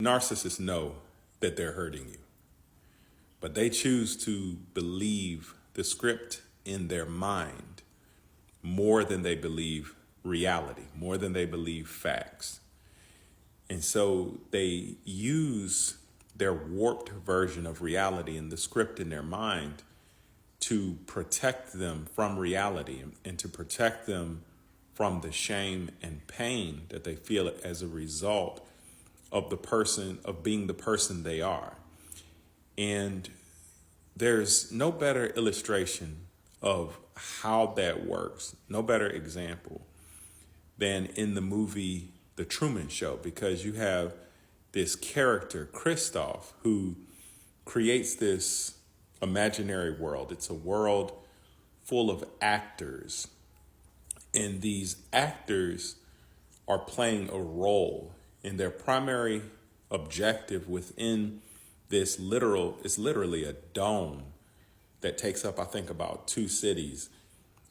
Narcissists know that they're hurting you, but they choose to believe the script in their mind more than they believe reality, more than they believe facts. And so they use their warped version of reality and the script in their mind to protect them from reality and to protect them from the shame and pain that they feel as a result of being the person they are. And there's no better illustration of how that works, no better example than in the movie The Truman Show, because you have this character, Christoph, who creates this imaginary world. It's a world full of actors, and these actors are playing a role, and their primary objective within it's literally a dome that takes up, I think, about 2 cities.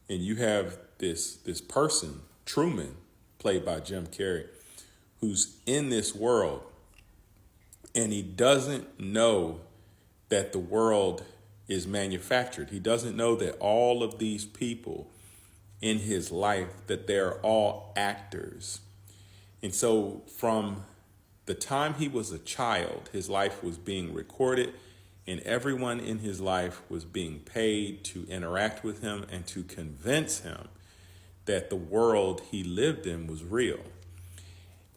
And you have this person, Truman, played by Jim Carrey, who's in this world, and he doesn't know that the world is manufactured. He doesn't know that all of these people in his life, that they're all actors. And so from the time he was a child, his life was being recorded, and everyone in his life was being paid to interact with him and to convince him that the world he lived in was real.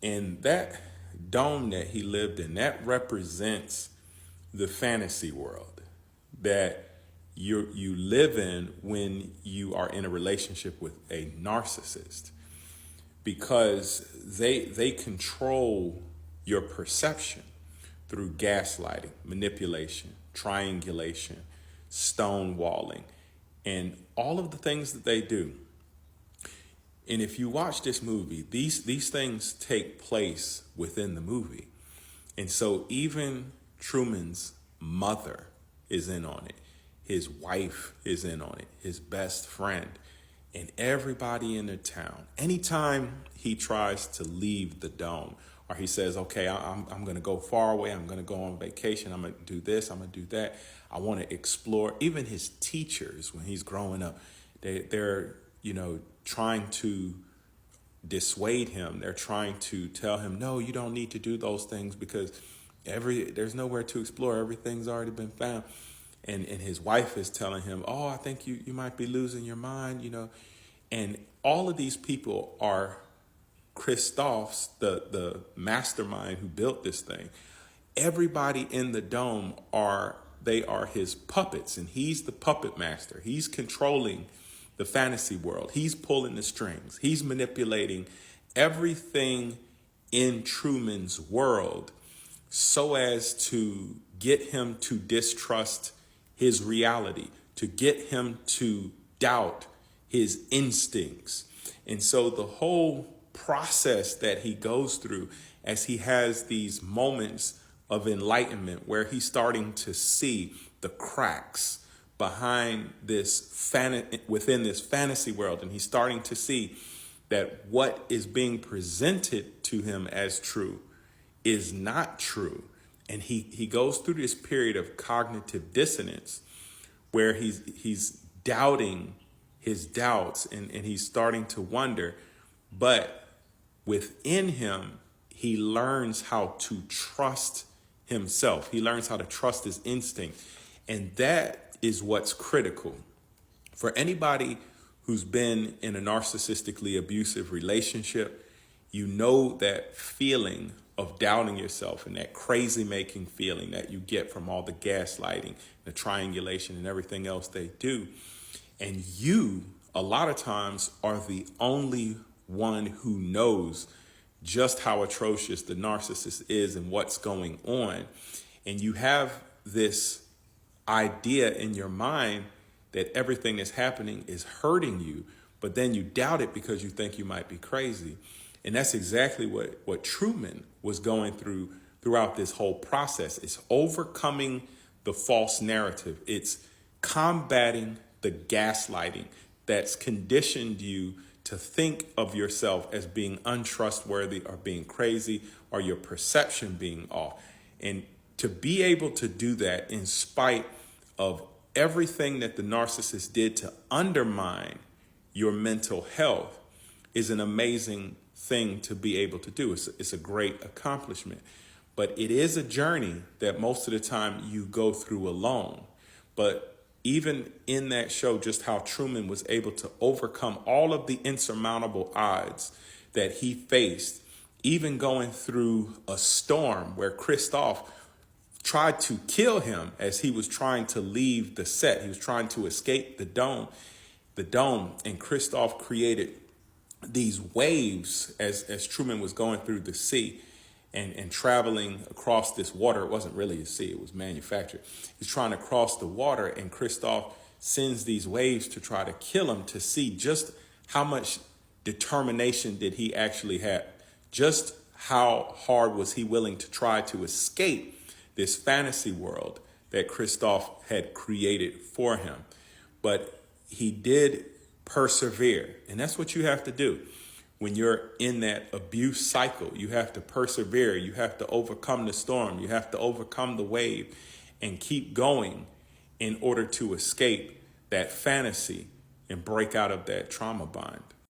And that dome that he lived in, that represents the fantasy world that you live in when you are in a relationship with a narcissist, because they control your perception through gaslighting, manipulation, triangulation, stonewalling, and all of the things that they do. And if you watch this movie, these things take place within the movie. And so even Truman's mother is in on it. His wife is in on it, his best friend, and everybody in the town. Anytime he tries to leave the dome, or he says, okay, I'm going to go far away. I'm going to go on vacation. I'm going to do this. I'm going to do that. I want to explore. Even his teachers, when he's growing up, they're trying to dissuade him. They're trying to tell him, no, you don't need to do those things because there's nowhere to explore. Everything's already been found. And his wife is telling him, oh, I think you might be losing your mind, And all of these people are Christoph's, the mastermind who built this thing. Everybody in the dome are his puppets, and he's the puppet master. He's controlling the fantasy world. He's pulling the strings. He's manipulating everything in Truman's world so as to get him to distrust his reality, to get him to doubt his instincts. And so the whole process that he goes through as he has these moments of enlightenment where he's starting to see the cracks behind within this fantasy world, and he's starting to see that what is being presented to him as true is not true. And he goes through this period of cognitive dissonance where he's doubting his doubts, and he's starting to wonder. But within him, he learns how to trust himself. He learns how to trust his instinct. And that is what's critical. For anybody who's been in a narcissistically abusive relationship, you know that feeling of doubting yourself and that crazy making feeling that you get from all the gaslighting, the triangulation, and everything else they do. And you, a lot of times, are the only one who knows just how atrocious the narcissist is and what's going on. And you have this idea in your mind that everything that's happening is hurting you, but then you doubt it because you think you might be crazy. And that's exactly what Truman was going throughout this whole process. It's overcoming the false narrative. It's combating the gaslighting that's conditioned you to think of yourself as being untrustworthy or being crazy or your perception being off. And to be able to do that in spite of everything that the narcissist did to undermine your mental health is an amazing thing to be able to do. It's a great accomplishment. But it is a journey that most of the time you go through alone. But even in that show, just how Truman was able to overcome all of the insurmountable odds that he faced, even going through a storm where Christoph tried to kill him as he was trying to leave the set. He was trying to escape the dome, and Christoph created these waves as Truman was going through the sea and traveling across this water. It wasn't really a sea, it was manufactured. He's trying to cross the water, and Christoph sends these waves to try to kill him, to see just how much determination did he actually have. Just how hard was he willing to try to escape this fantasy world that Christoph had created for him. But he did persevere. And that's what you have to do. When you're in that abuse cycle, you have to persevere. You have to overcome the storm. You have to overcome the wave and keep going in order to escape that fantasy and break out of that trauma bind.